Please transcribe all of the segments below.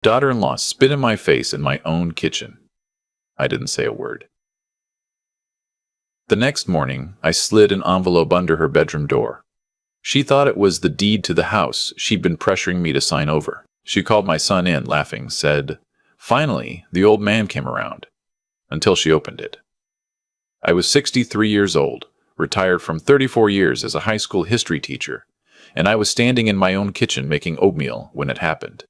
Daughter-in-law spit in my face in my own kitchen. I didn't say a word. The next morning, I slid an envelope under her bedroom door. She thought it was the deed to the house she'd been pressuring me to sign over. She called my son in, laughing, said, "Finally, the old man came around," until she opened it. I was 63 years old, retired from 34 years as a high school history teacher, and I was standing in my own kitchen making oatmeal when it happened.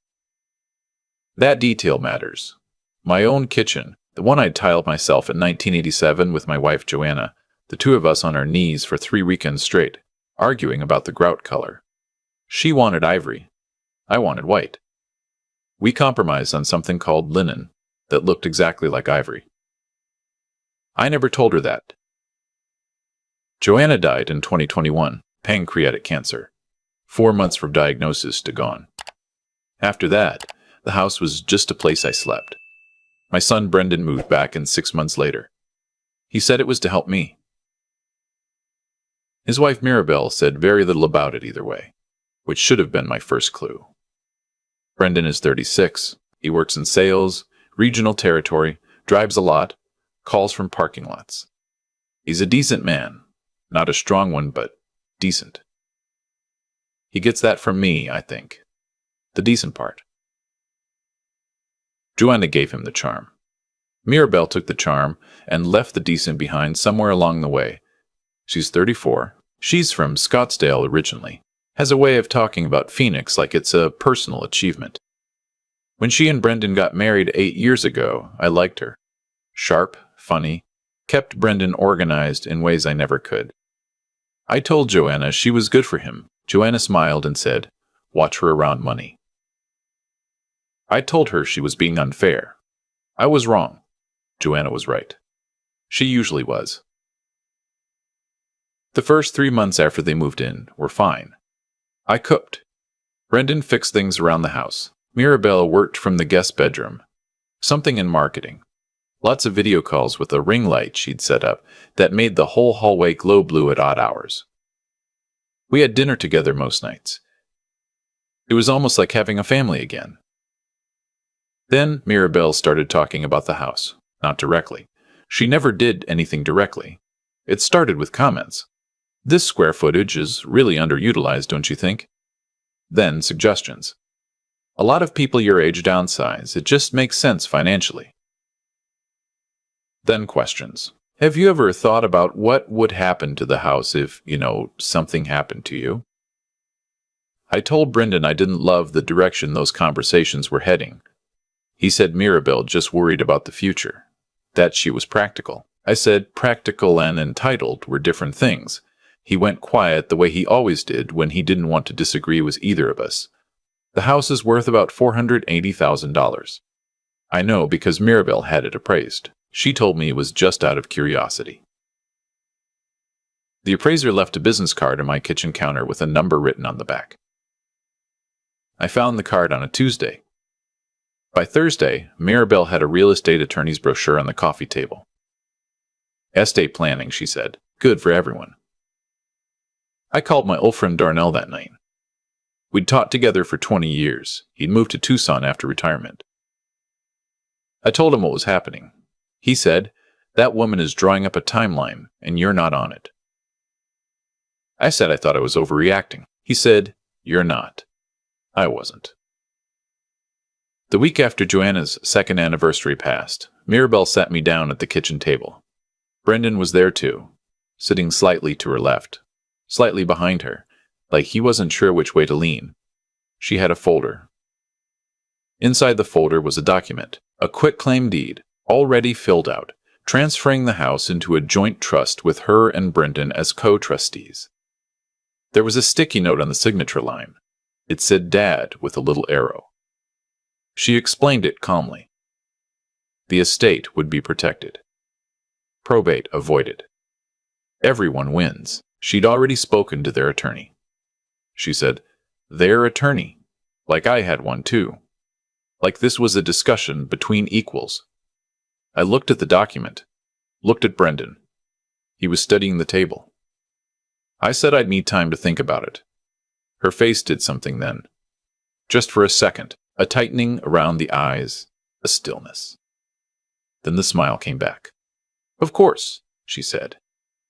That detail matters. My own kitchen, the one I'd tiled myself in 1987 with my wife Joanna, the two of us on our knees for 3 weekends straight, arguing about the grout color. She wanted ivory. I wanted white. We compromised on something called linen that looked exactly like ivory. I never told her that. Joanna died in 2021, pancreatic cancer. 4 months from diagnosis to gone. After that, the house was just a place I slept. My son Brendan moved back in 6 months later. He said it was to help me. His wife Mirabelle said very little about it either way, which should have been my first clue. Brendan is 36. He works in sales, regional territory, drives a lot, calls from parking lots. He's a decent man. Not a strong one, but decent. He gets that from me, I think. The decent part. Joanna gave him the charm. Mirabelle took the charm and left the decent behind somewhere along the way. She's 34. She's from Scottsdale originally. Has a way of talking about Phoenix like it's a personal achievement. When she and Brendan got married 8 years ago, I liked her. Sharp, funny, kept Brendan organized in ways I never could. I told Joanna she was good for him. Joanna smiled and said, "Watch her around money." I told her she was being unfair. I was wrong. Joanna was right. She usually was. The first 3 months after they moved in were fine. I cooked. Brendan fixed things around the house. Mirabelle worked from the guest bedroom. Something in marketing. Lots of video calls with a ring light she'd set up that made the whole hallway glow blue at odd hours. We had dinner together most nights. It was almost like having a family again. Then Mirabelle started talking about the house. Not directly. She never did anything directly. It started with comments. "This square footage is really underutilized, don't you think?" Then suggestions. "A lot of people your age downsize. It just makes sense financially." Then questions. "Have you ever thought about what would happen to the house if, something happened to you?" I told Brendan I didn't love the direction those conversations were heading. He said Mirabelle just worried about the future, that she was practical. I said practical and entitled were different things. He went quiet the way he always did when he didn't want to disagree with either of us. "The house is worth about $480,000. I know because Mirabelle had it appraised. She told me it was just out of curiosity." The appraiser left a business card on my kitchen counter with a number written on the back. I found the card on a Tuesday. By Thursday, Mirabelle had a real estate attorney's brochure on the coffee table. "Estate planning," she said. "Good for everyone." I called my old friend Darnell that night. We'd taught together for 20 years. He'd moved to Tucson after retirement. I told him what was happening. He said, "That woman is drawing up a timeline, and you're not on it." I said I thought I was overreacting. He said, "You're not." I wasn't. The week after Joanna's second anniversary passed, Mirabelle sat me down at the kitchen table. Brendan was there too, sitting slightly to her left, slightly behind her, like he wasn't sure which way to lean. She had a folder. Inside the folder was a document, a quitclaim deed, already filled out, transferring the house into a joint trust with her and Brendan as co-trustees. There was a sticky note on the signature line. It said Dad with a little arrow. She explained it calmly. The estate would be protected. Probate avoided. Everyone wins. She'd already spoken to their attorney. She said, "Their attorney," like I had one too. Like this was a discussion between equals. I looked at the document, looked at Brendan. He was studying the table. I said I'd need time to think about it. Her face did something then. Just for a second, A tightening around the eyes, a stillness. Then the smile came back. "Of course," she said.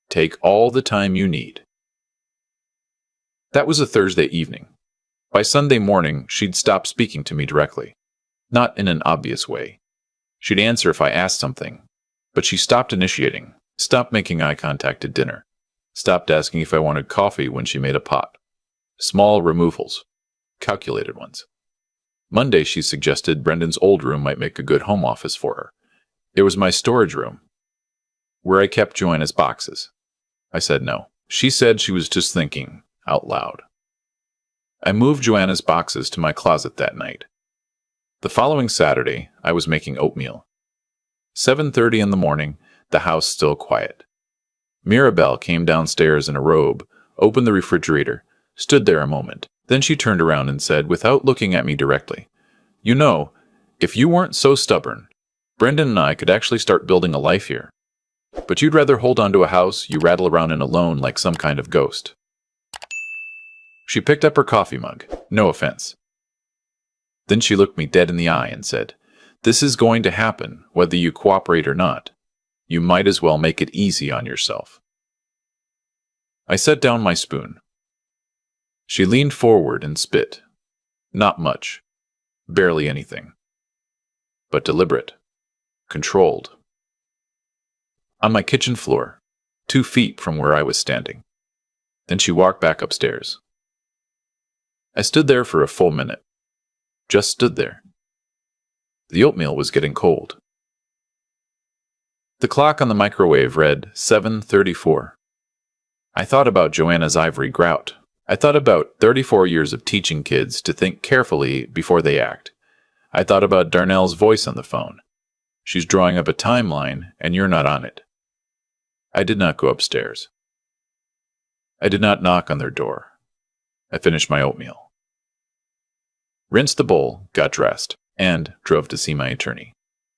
"Take all the time you need." That was a Thursday evening. By Sunday morning, she'd stopped speaking to me directly. Not in an obvious way. She'd answer if I asked something, but she stopped initiating, stopped making eye contact at dinner, stopped asking if I wanted coffee when she made a pot. Small removals, calculated ones. Monday, she suggested Brendan's old room might make a good home office for her. It was my storage room, where I kept Joanna's boxes. I said no. She said she was just thinking out loud. I moved Joanna's boxes to my closet that night. The following Saturday, I was making oatmeal. 7:30 in the morning, the house still quiet. Mirabelle came downstairs in a robe, opened the refrigerator, stood there a moment. Then she turned around and said, without looking at me directly, "You know, if you weren't so stubborn, Brendan and I could actually start building a life here. But you'd rather hold on to a house you rattle around in alone like some kind of ghost." She picked up her coffee mug. No offense. Then she looked me dead in the eye and said, "This is going to happen, whether you cooperate or not. You might as well make it easy on yourself." I set down my spoon. She leaned forward and spit. Not much. Barely anything. But deliberate. Controlled. On my kitchen floor, 2 feet from where I was standing. Then she walked back upstairs. I stood there for a full minute. Just stood there. The oatmeal was getting cold. The clock on the microwave read 7:34. I thought about Joanna's ivory grout. I thought about 34 years of teaching kids to think carefully before they act. I thought about Darnell's voice on the phone. She's drawing up a timeline, and you're not on it. I did not go upstairs. I did not knock on their door. I finished my oatmeal. Rinsed the bowl, got dressed, and drove to see my attorney.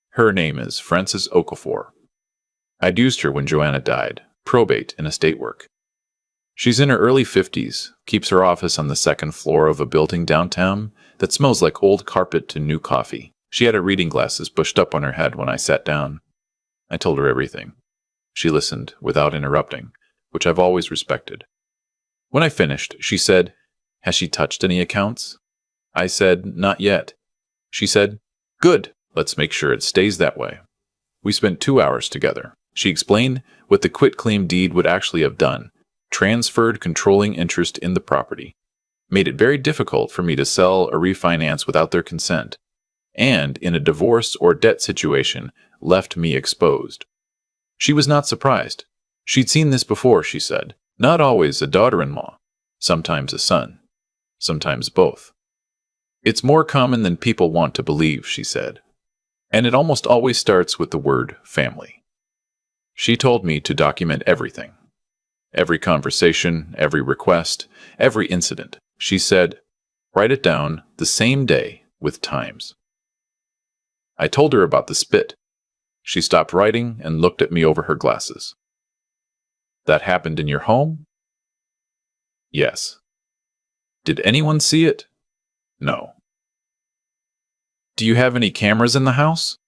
Her name is Frances Okafor. I'd used her when Joanna died, probate and estate work. She's in her early 50s, keeps her office on the 2nd floor of a building downtown that smells like old carpet and new coffee. She had her reading glasses pushed up on her head when I sat down. I told her everything. She listened without interrupting, which I've always respected. When I finished, she said, "Has she touched any accounts?" I said, "Not yet." She said, "Good, let's make sure it stays that way." We spent 2 hours together. She explained what the quitclaim deed would actually have done. Transferred controlling interest in the property, made it very difficult for me to sell or refinance without their consent, and in a divorce or debt situation left me exposed. She was not surprised. She'd seen this before, she said. Not always a daughter-in-law, sometimes a son, sometimes both. It's more common than people want to believe, she said, and it almost always starts with the word family. She told me to document everything. Every conversation, every request, every incident. She said, write it down the same day with times. I told her about the spit. She stopped writing and looked at me over her glasses. That happened in your home? Yes. Did anyone see it? No. Do you have any cameras in the house?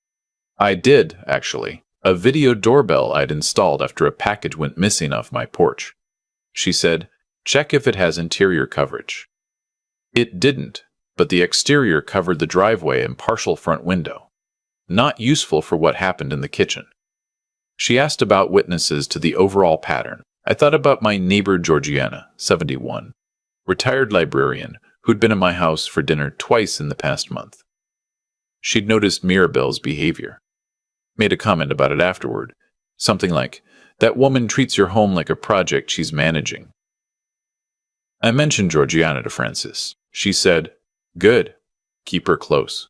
I did, actually. A video doorbell I'd installed after a package went missing off my porch. She said, check if it has interior coverage. It didn't, but the exterior covered the driveway and partial front window. Not useful for what happened in the kitchen. She asked about witnesses to the overall pattern. I thought about my neighbor Georgiana, 71, retired librarian, who'd been in my house for dinner twice in the past month. She'd noticed Mirabelle's behavior. Made a comment about it afterward, something like, that woman treats your home like a project she's managing. I mentioned Georgiana to Frances. She said, good, keep her close.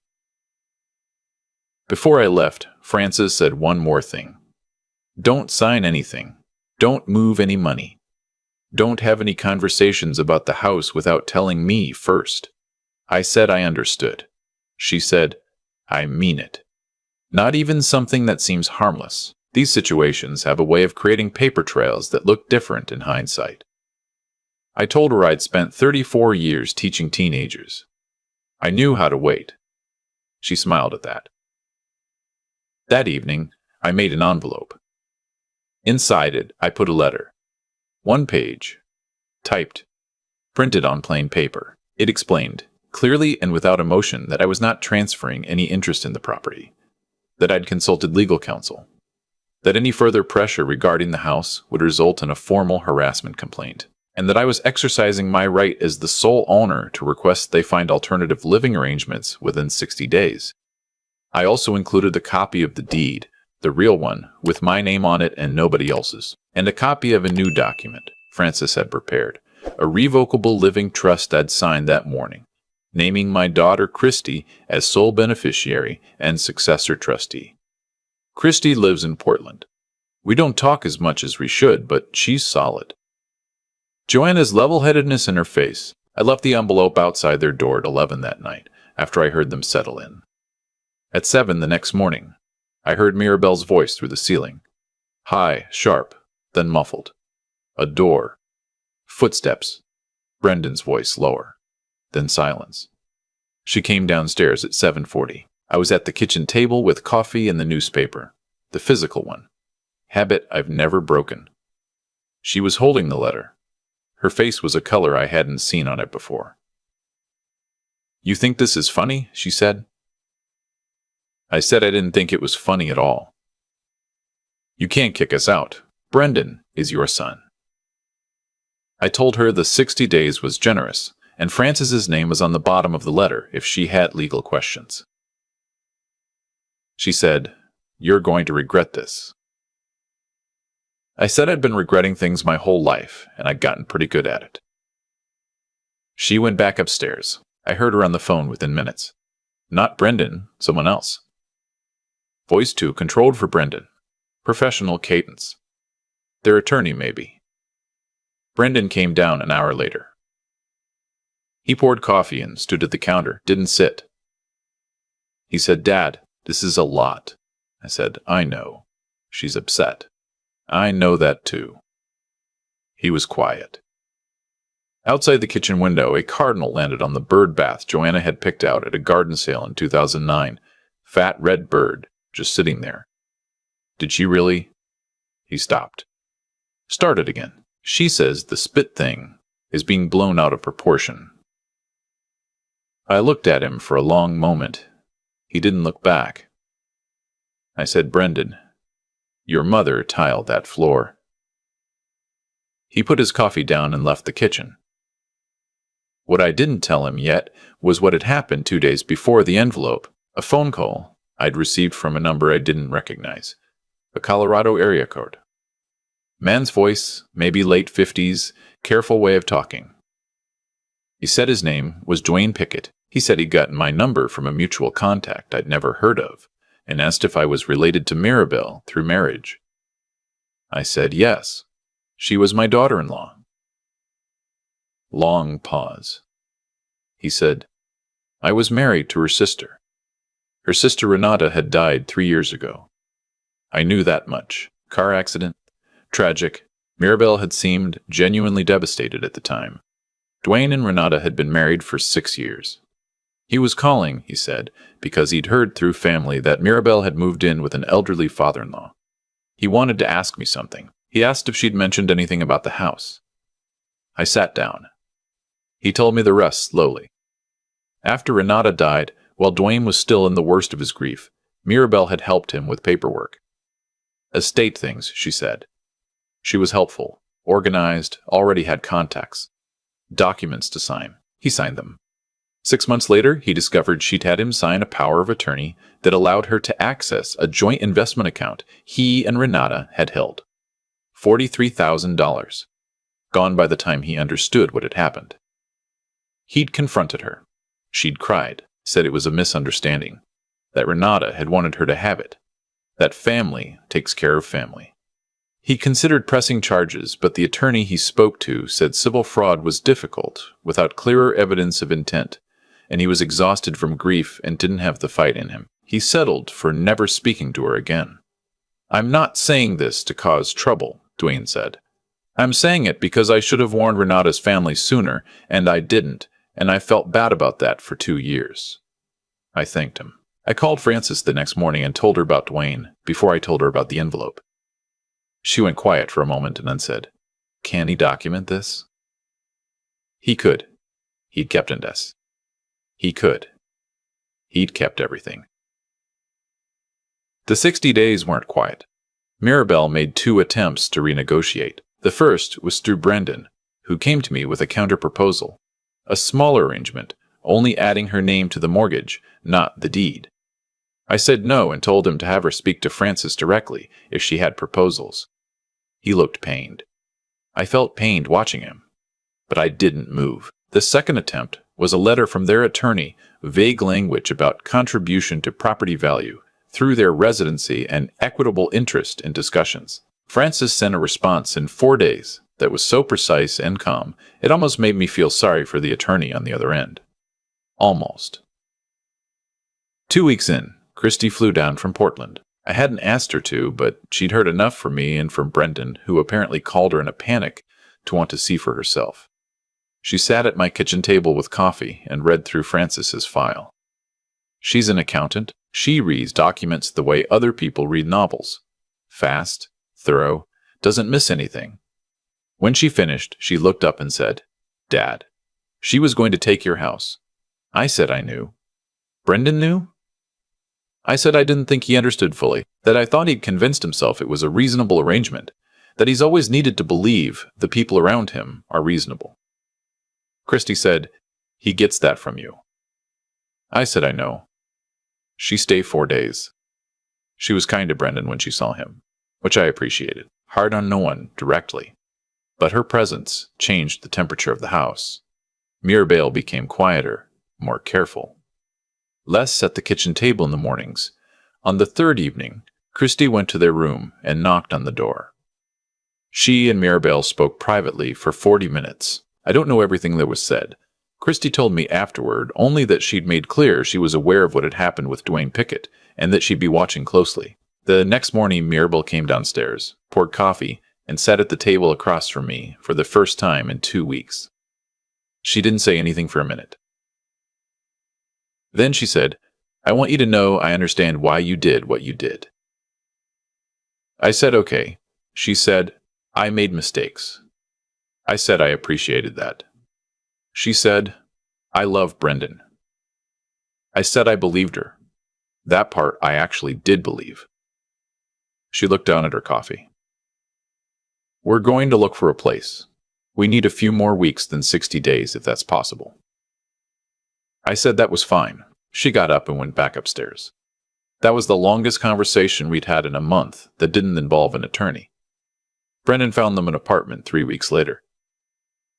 Before I left, Frances said one more thing. Don't sign anything. Don't move any money. Don't have any conversations about the house without telling me first. I said I understood. She said, I mean it. Not even something that seems harmless. These situations have a way of creating paper trails that look different in hindsight. I told her I'd spent 34 years teaching teenagers. I knew how to wait. She smiled at that. That evening, I made an envelope. Inside it, I put a letter. 1 page. Typed. Printed on plain paper. It explained, clearly and without emotion, that I was not transferring any interest in the property, that I'd consulted legal counsel, that any further pressure regarding the house would result in a formal harassment complaint, and that I was exercising my right as the sole owner to request they find alternative living arrangements within 60 days. I also included a copy of the deed, the real one, with my name on it and nobody else's, and a copy of a new document Francis had prepared, a revocable living trust I'd signed that morning, naming my daughter Christy as sole beneficiary and successor trustee. Christy lives in Portland. We don't talk as much as we should, but she's solid. Joanna's level-headedness in her face. I left the envelope outside their door at 11 that night, after I heard them settle in. At 7 the next morning, I heard Mirabelle's voice through the ceiling. High, sharp, then muffled. A door. Footsteps. Brendan's voice lower. Then silence. She came downstairs at 7:40. I was at the kitchen table with coffee and the newspaper. The physical one. Habit I've never broken. She was holding the letter. Her face was a color I hadn't seen on it before. You think this is funny? She said. I said I didn't think it was funny at all. You can't kick us out. Brendan is your son. I told her the 60 days was generous, and Francis's name was on the bottom of the letter if she had legal questions. She said, You're going to regret this. I said I'd been regretting things my whole life, and I'd gotten pretty good at it. She went back upstairs. I heard her on the phone within minutes. Not Brendan, someone else. Voice 2 controlled for Brendan. Professional cadence. Their attorney, maybe. Brendan came down an hour later. He poured coffee and stood at the counter, didn't sit. He said, Dad, this is a lot. I said, I know. She's upset. I know that too. He was quiet. Outside the kitchen window, a cardinal landed on the bird bath Joanna had picked out at a garden sale in 2009. Fat red bird, just sitting there. Did she really? He stopped. Started again. She says the spit thing is being blown out of proportion. I looked at him for a long moment. He didn't look back. I said, Brendan, your mother tiled that floor. He put his coffee down and left the kitchen. What I didn't tell him yet was what had happened 2 days before the envelope, a phone call I'd received from a number I didn't recognize, a Colorado area code. Man's voice, maybe late 50s, careful way of talking. He said his name was Dwayne Pickett. He said he'd gotten my number from a mutual contact I'd never heard of, and asked if I was related to Mirabelle through marriage. I said yes. She was my daughter-in-law. Long pause. He said, I was married to her sister. Her sister Renata had died 3 years ago. I knew that much. Car accident. Tragic. Mirabelle had seemed genuinely devastated at the time. Dwayne and Renata had been married for 6 years. He was calling, he said, because he'd heard through family that Mirabelle had moved in with an elderly father-in-law. He wanted to ask me something. He asked if she'd mentioned anything about the house. I sat down. He told me the rest slowly. After Renata died, while Dwayne was still in the worst of his grief, Mirabelle had helped him with paperwork. Estate things, she said. She was helpful, organized, already had contacts. Documents to sign. He signed them. 6 months later, he discovered she'd had him sign a power of attorney that allowed her to access a joint investment account he and Renata had held. $43,000. Gone by the time he understood what had happened. He'd confronted her. She'd cried, said it was a misunderstanding, that Renata had wanted her to have it, that family takes care of family. He considered pressing charges, but the attorney he spoke to said civil fraud was difficult without clearer evidence of intent, and he was exhausted from grief and didn't have the fight in him. He settled for never speaking to her again. I'm not saying this to cause trouble, Dwayne said. I'm saying it because I should have warned Renata's family sooner, and I didn't, and I felt bad about that for 2 years. I thanked him. I called Frances the next morning and told her about Dwayne before I told her about the envelope. She went quiet for a moment and then said, "Can he document this?" He could. He'd kept Indes. He could. He'd kept everything. The 60 days weren't quiet. Mirabelle made 2 attempts to renegotiate. The first was through Brendan, who came to me with a counter-proposal. A smaller arrangement, only adding her name to the mortgage, not the deed. I said no and told him to have her speak to Frances directly if she had proposals. He looked pained. I felt pained watching him, but I didn't move. The second attempt was a letter from their attorney, vague language about contribution to property value through their residency and equitable interest in discussions. Frances sent a response in 4 days that was so precise and calm, it almost made me feel sorry for the attorney on the other end. Almost. 2 weeks in, Christy flew down from Portland. I hadn't asked her to, but she'd heard enough from me and from Brendan, who apparently called her in a panic to want to see for herself. She sat at my kitchen table with coffee and read through Frances's file. She's an accountant. She reads documents the way other people read novels. Fast, thorough, doesn't miss anything. When she finished, she looked up and said, "Dad, she was going to take your house." I said I knew. Brendan knew? I said I didn't think he understood fully, that I thought he'd convinced himself it was a reasonable arrangement, that he's always needed to believe the people around him are reasonable. Christy said, "He gets that from you." I said I know. She stayed 4 days. She was kind to Brendan when she saw him, which I appreciated. Hard on no one directly. But her presence changed the temperature of the house. Mirabelle became quieter, more careful. Less at the kitchen table in the mornings. On the 3rd evening, Christy went to their room and knocked on the door. She and Mirabelle spoke privately for 40 minutes. I don't know everything that was said. Christy told me afterward only that she'd made clear she was aware of what had happened with Dwayne Pickett and that she'd be watching closely. The next morning, Mirabelle came downstairs, poured coffee, and sat at the table across from me for the first time in 2 weeks. She didn't say anything for a minute. Then she said, "I want you to know I understand why you did what you did." I said okay. She said, "I made mistakes." I said I appreciated that. She said, "I love Brendan." I said I believed her. That part I actually did believe. She looked down at her coffee. "We're going to look for a place. We need a few more weeks than 60 days if that's possible." I said that was fine. She got up and went back upstairs. That was the longest conversation we'd had in a month that didn't involve an attorney. Brendan found them an apartment 3 weeks later.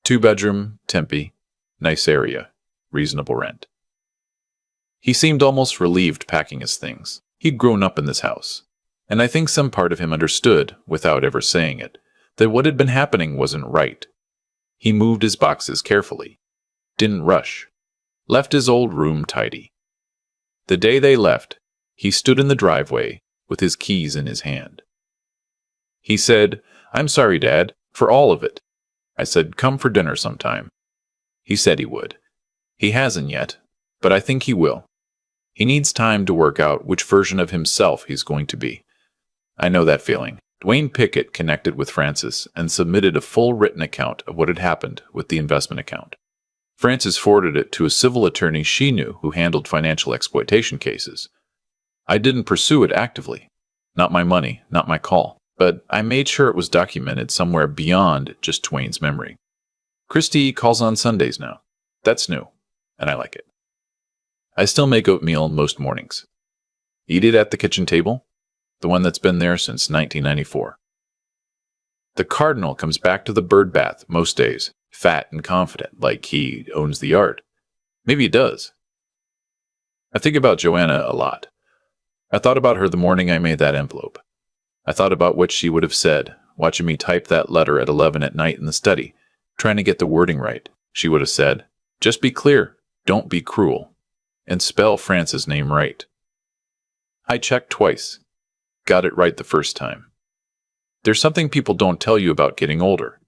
2-bedroom, Tempe, nice area, reasonable rent. He seemed almost relieved packing his things. He'd grown up in this house, and I think some part of him understood, without ever saying it, that what had been happening wasn't right. He moved his boxes carefully, didn't rush, left his old room tidy. The day they left, he stood in the driveway with his keys in his hand. He said, "I'm sorry, Dad, for all of it." I said, "Come for dinner sometime." He said he would. He hasn't yet, but I think he will. He needs time to work out which version of himself he's going to be. I know that feeling. Dwayne Pickett connected with Frances and submitted a full written account of what had happened with the investment account. Frances forwarded it to a civil attorney she knew who handled financial exploitation cases. I didn't pursue it actively. Not my money, not my call. But I made sure it was documented somewhere beyond just Dwayne's memory. Christy calls on Sundays now. That's new, and I like it. I still make oatmeal most mornings. Eat it at the kitchen table, the one that's been there since 1994. The cardinal comes back to the bird bath most days, fat and confident, like he owns the yard. Maybe he does. I think about Joanna a lot. I thought about her the morning I made that envelope. I thought about what she would have said, watching me type that letter at 11 at night in the study, trying to get the wording right. She would have said, "Just be clear, don't be cruel, and spell France's name right." I checked twice. Got it right the first time. There's something people don't tell you about getting older.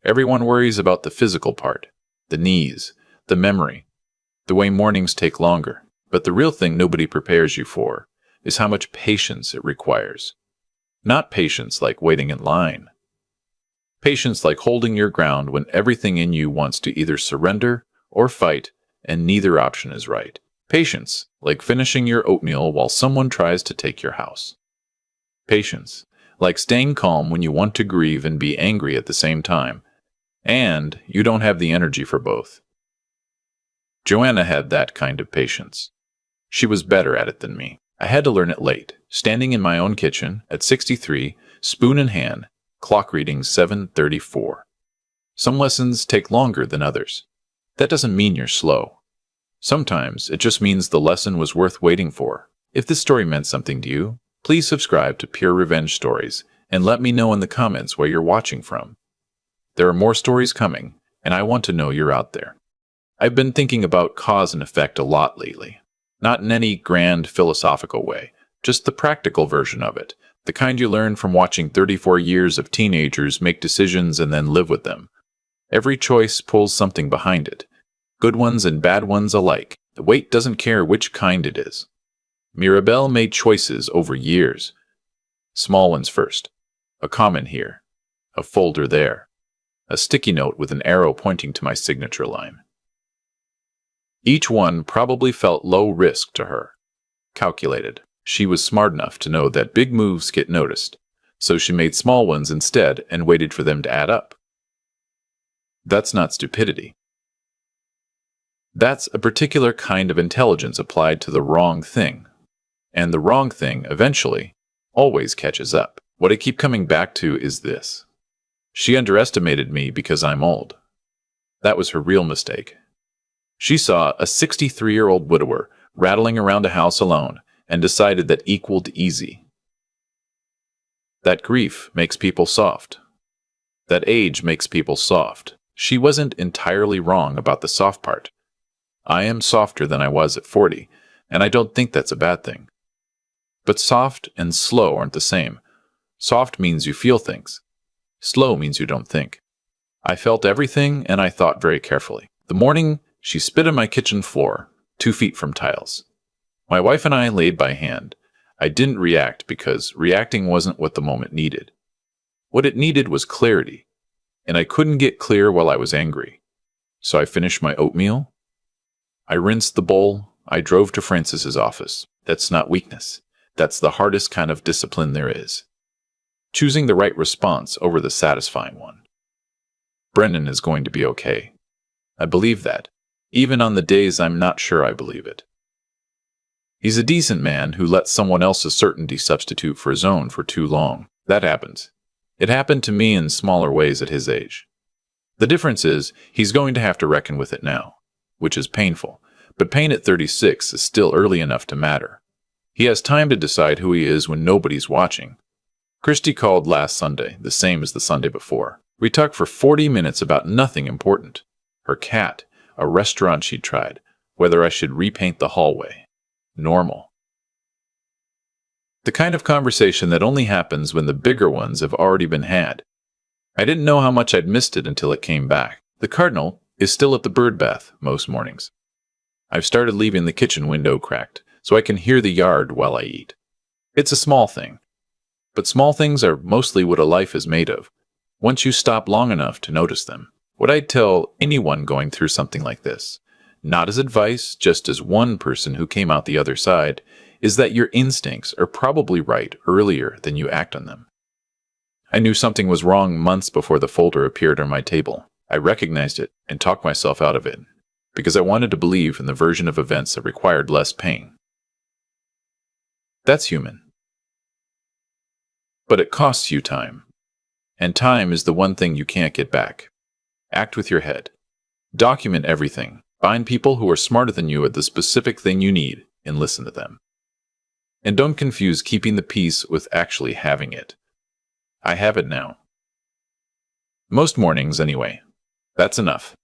Everyone worries about the physical part, the knees, the memory, the way mornings take longer. But the real thing nobody prepares you for is how much patience it requires. Not patience like waiting in line. Patience like holding your ground when everything in you wants to either surrender or fight, and neither option is right. Patience like finishing your oatmeal while someone tries to take your house. Patience like staying calm when you want to grieve and be angry at the same time, and you don't have the energy for both. Joanna had that kind of patience. She was better at it than me. I had to learn it late, standing in my own kitchen at 63, spoon in hand, clock reading 7:34. Some lessons take longer than others. That doesn't mean you're slow. Sometimes it just means the lesson was worth waiting for. If this story meant something to you, please subscribe to Pure Revenge Stories and let me know in the comments where you're watching from. There are more stories coming, and I want to know you're out there. I've been thinking about cause and effect a lot lately. Not in any grand philosophical way, just the practical version of it, the kind you learn from watching 34 years of teenagers make decisions and then live with them. Every choice pulls something behind it, good ones and bad ones alike. The weight doesn't care which kind it is. Mirabelle made choices over years. Small ones first. A comment here. A folder there. A sticky note with an arrow pointing to my signature line. Each one probably felt low risk to her. Calculated. She was smart enough to know that big moves get noticed, so she made small ones instead and waited for them to add up. That's not stupidity. That's a particular kind of intelligence applied to the wrong thing. And the wrong thing, eventually, always catches up. What I keep coming back to is this. She underestimated me because I'm old. That was her real mistake. She saw a 63-year-old widower rattling around a house alone and decided that equaled easy. That grief makes people soft. That age makes people soft. She wasn't entirely wrong about the soft part. I am softer than I was at 40, and I don't think that's a bad thing. But soft and slow aren't the same. Soft means you feel things. Slow means you don't think. I felt everything, and I thought very carefully. The morning, she spit on my kitchen floor, 2 feet from tiles. My wife and I laid by hand. I didn't react because reacting wasn't what the moment needed. What it needed was clarity, and I couldn't get clear while I was angry. So I finished my oatmeal. I rinsed the bowl. I drove to Francis's office. That's not weakness. That's the hardest kind of discipline there is. Choosing the right response over the satisfying one. Brendan is going to be okay. I believe that, even on the days I'm not sure I believe it. He's a decent man who lets someone else's certainty substitute for his own for too long. That happens. It happened to me in smaller ways at his age. The difference is, he's going to have to reckon with it now, which is painful, but pain at 36 is still early enough to matter. He has time to decide who he is when nobody's watching. Christy called last Sunday, the same as the Sunday before. We talked for 40 minutes about nothing important. Her cat, a restaurant she'd tried, whether I should repaint the hallway. Normal. The kind of conversation that only happens when the bigger ones have already been had. I didn't know how much I'd missed it until it came back. The cardinal is still at the bird bath most mornings. I've started leaving the kitchen window cracked, so I can hear the yard while I eat. It's a small thing. But small things are mostly what a life is made of, once you stop long enough to notice them. What I'd tell anyone going through something like this, not as advice, just as one person who came out the other side, is that your instincts are probably right earlier than you act on them. I knew something was wrong months before the folder appeared on my table. I recognized it and talked myself out of it, because I wanted to believe in the version of events that required less pain. That's human. But it costs you time. And time is the one thing you can't get back. Act with your head. Document everything. Find people who are smarter than you at the specific thing you need and listen to them. And don't confuse keeping the peace with actually having it. I have it now. Most mornings, anyway. That's enough.